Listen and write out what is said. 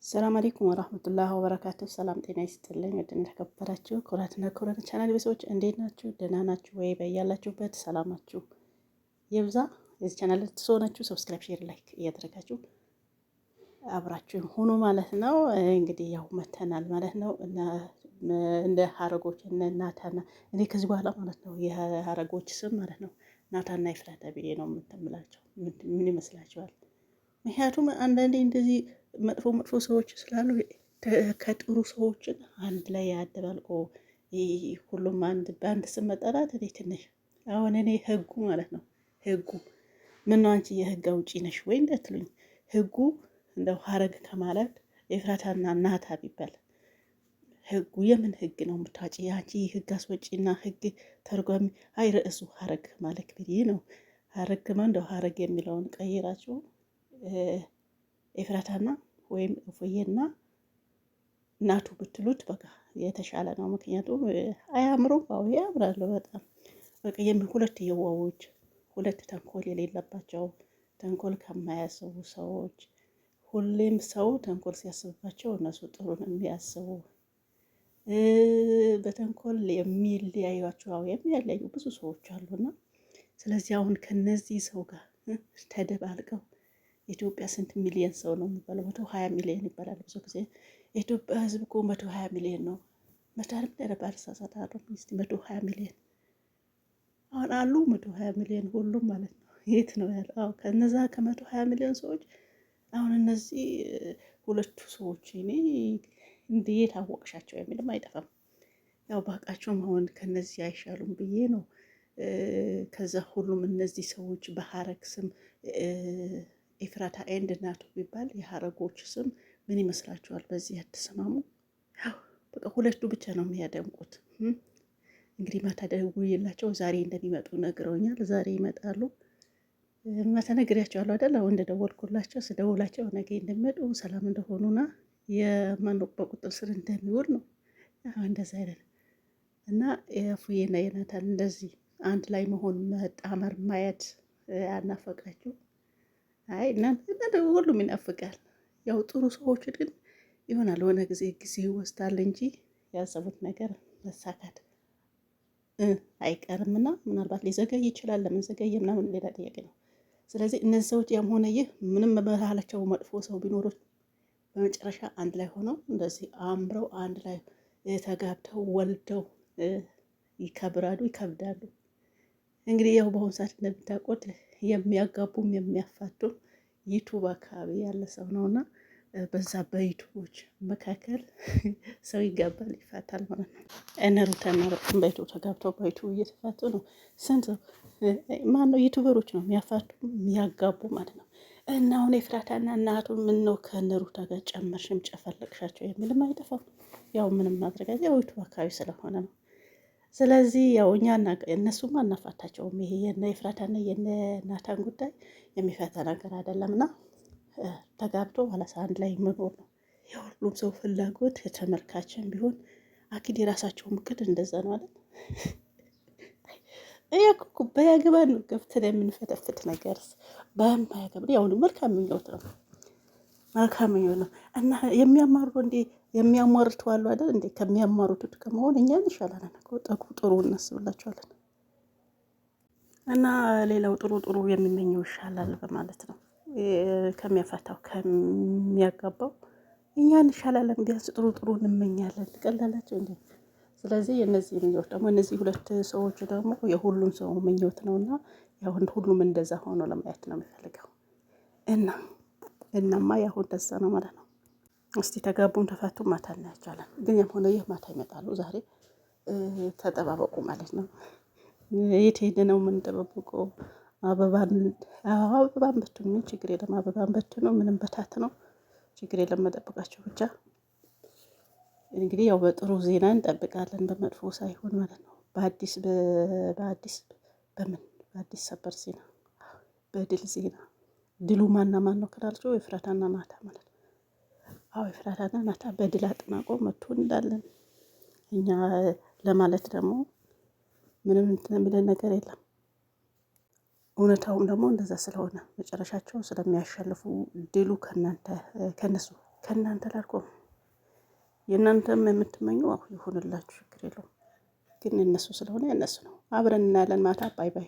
ሰላም አለይኩም ወራህመቱላሂ ወበረካቱ። ሰላም ጤና ይስጥልኝ። ወድና ተከበራችሁ ኩራትና ኩራት ቻናል ቤተሰቦች እንዴት ናችሁ? ደህና ናችሁ ወይ? በያላችሁበት ሰላማችሁ ይብዛ። የዚህ ቻናል ተሰውናችሁ ሰብስክራይብ፣ ሼር፣ ላይክ እያደረጋችሁ አብራችሁ ሁኑ ማለት ነው። እንግዲህ ያው መተናል ማለት ነው እንደ ሀረጎች እነ ናታና እኔ ከዚህ በኋላ ማለት ነው የሀረጎች ስም ማለት ነው ናታና ኤፍራታ ብዬ ነው የምትምላቸው። ምን ይመስላችኋል? ምክንያቱም አንዳንዴ እንደዚህ መጥፎ መጥፎ ሰዎች ስላሉ ከጥሩ ሰዎችን አንድ ላይ ያደባልቆ ሁሉም በአንድ ስም መጠራት እኔ ትንሽ አሁን እኔ ህጉ ማለት ነው ህጉ ምን ነው አንቺ የህግ አውጪ ነሽ ወይ እንዳትሉኝ፣ ህጉ እንደው ሀረግ ከማለት ኤፍራታና ናታ ቢባል ህጉ የምን ህግ ነው የምታጪ? አንቺ ህግ አስወጪና ህግ ተርጓሚ። አይ ርዕሱ ሀረግ ማለት ብዬ ነው። ሀረግ እንደው ሀረግ የሚለውን ቀይራችሁ ኤፍራታና ወይም እፎዬና ናቱ ብትሉት በቃ የተሻለ ነው። ምክንያቱም አያምሩም? አዎ ያምራሉ በጣም በቃ ሁለት የዋዎች ሁለት ተንኮል የሌለባቸው ተንኮል ከማያስቡ ሰዎች፣ ሁሌም ሰው ተንኮል ሲያስብባቸው እነሱ ጥሩ ነው የሚያስቡ፣ በተንኮል የሚለያዩቸው የሚያለያዩ ብዙ ሰዎች አሉና ስለዚህ አሁን ከነዚህ ሰው ጋር ተደባልቀው ኢትዮጵያ ስንት ሚሊዮን ሰው ነው የሚባለው? 120 ሚሊዮን ይባላል ብዙ ጊዜ። የኢትዮጵያ ህዝብ እኮ 120 ሚሊዮን ነው። መታረም ደረባር ሳሳታሩ እስቲ 120 ሚሊዮን አሁን አሉ 120 ሚሊዮን ሁሉም ማለት ነው። የት ነው ያለው? አዎ ከነዛ ከ120 ሚሊዮን ሰዎች አሁን እነዚህ ሁለቱ ሰዎች እኔ እንዴት አወቅሻቸው የሚልም አይጠፋም። ያው ባቃቸውም አሁን ከነዚህ አይሻሉም ብዬ ነው። ከዛ ሁሉም እነዚህ ሰዎች በሀረግ ስም ኤፍራታ ኤንድ ናቱ ቢባል የሀረጎች ስም ምን ይመስላችኋል? በዚህ አትሰማሙ? ያው በቃ ሁለቱ ብቻ ነው የሚያደምቁት። እንግዲህ ማታ ደውዬላቸው ዛሬ እንደሚመጡ ነግረውኛል። ዛሬ ይመጣሉ። ማታ ነግሬያቸዋለሁ አይደል? አሁን እንደደወልኩላቸው ስደውላቸው ነገ እንደሚመጡ ሰላም እንደሆኑና የማን በቁጥር ስር እንደሚውል ነው። እንደዛ አይደለም እና የፉዬና የናታን እንደዚህ አንድ ላይ መሆን መጣመር ማየት አናፈቃችሁ? አይ እናንተ ሁሉም ይናፍቃል። ያው ጥሩ ሰዎች ግን ይሆናል ሆነ ጊዜ ይወስዳል እንጂ ያሰቡት ነገር መሳካት አይቀርምና ምናልባት ሊዘገይ ይችላል። ለምን ዘገየ ምናምን ሌላ ጥያቄ ነው። ስለዚህ እነዚህ ሰዎች ያም ሆነ ይህ ምንም በመሃላቸው መጥፎ ሰው ቢኖሩት በመጨረሻ አንድ ላይ ሆነው እንደዚህ አምረው አንድ ላይ ተጋብተው ወልደው ይከብራሉ፣ ይከብዳሉ። እንግዲህ ያው በአሁኑ ሰዓት እንደምታውቁት የሚያጋቡም የሚያፋቱም ዩቱብ አካባቢ ያለ ሰው ነውና በዛ በዩቱቦች መካከል ሰው ይጋባል፣ ይፋታል ማለት ነው። እነ ሩታና በጣም በዩቱብ ተጋብተው በዩቱብ እየተፋቱ ነው። ስንት ማነው ዩቱበሮች ነው የሚያፋቱ የሚያጋቡ ማለት ነው። እና አሁን ኤፍራታና እናቱ ምን ነው ከእነ ሩታ ጋር ጨመርሽም ጨፈለቅሻቸው የሚልም አይጠፋም። ያው ምንም ማድረግ ያው ዩቱብ አካባቢ ስለሆነ ነው። ስለዚህ ያው እኛ እነሱም አናፋታቸውም። ይሄ የነ ኤፍራታና የነ ናታን ጉዳይ የሚፈታ ነገር አይደለምና ተጋብቶ ባላሳ አንድ ላይ መኖር ነው የሁሉም ሰው ፍላጎት። የተመልካችን ቢሆን አኪድ የራሳቸውን ምክድ እንደዛ ነው አለ። እያኩ በያገባን ነው ገብተን የምንፈተፍት ነገር በማያገባን ያው መልካም ምኞት ነው፣ መልካም ምኞት ነው። እና የሚያማሩ እንዴ የሚያሟርቱ አሉ አይደል እንዴ? ከሚያማሩት ከመሆን እኛ እንሻላለን እኮ ጥሩ እናስብላቸዋለን። እና ሌላው ጥሩ ጥሩ የሚመኘው ይሻላል በማለት ነው ከሚያፋታው ከሚያጋባው እኛ እንሻላለን። ቢያንስ ጥሩ ጥሩ እንመኛለን። ትቀላላችሁ እንዴ? ስለዚህ የነዚህ ምኞት ደግሞ እነዚህ ሁለት ሰዎች ደግሞ የሁሉም ሰው ምኞት ነውና ያው ሁሉም እንደዛ ሆኖ ለማየት ነው የሚፈልገው። እናማ ያው ደስ ነው ማለት ነው። እስቲ ተጋቡም ተፋቱ ማታ እናያቸዋለን። ግን ያም ሆነ ይህ ማታ ይመጣሉ። ዛሬ ተጠባበቁ ማለት ነው። የት ሄደ ነው የምንጠባበቀው? አበባን በትኑ ችግር የለም። አበባን በትኑ ምንም በታት ነው ችግር የለም። መጠበቃቸው ብቻ እንግዲህ ያው በጥሩ ዜና እንጠብቃለን፣ በመጥፎ ሳይሆን ማለት ነው። በአዲስ ሰበር ዜና፣ በድል ዜና። ድሉ ማና ማን ነው ካላችሁ ኤፍራታና ናታ ማለት ነው። አዎ ኤፍራታና ናታ በድል አጠናቆ መጥቶ እንዳለን እኛ ለማለት ደግሞ ምንም እንትን የሚለን ነገር የለም። እውነታውም ደግሞ እንደዛ ስለሆነ መጨረሻቸው ስለሚያሸልፉ ድሉ ከነሱ ከእናንተ ላልቆም። የእናንተም የምትመኙ ይሁንላችሁ፣ ችግር የለውም። ግን እነሱ ስለሆነ እነሱ ነው። አብረን እናያለን ማታ። ባይ ባይ።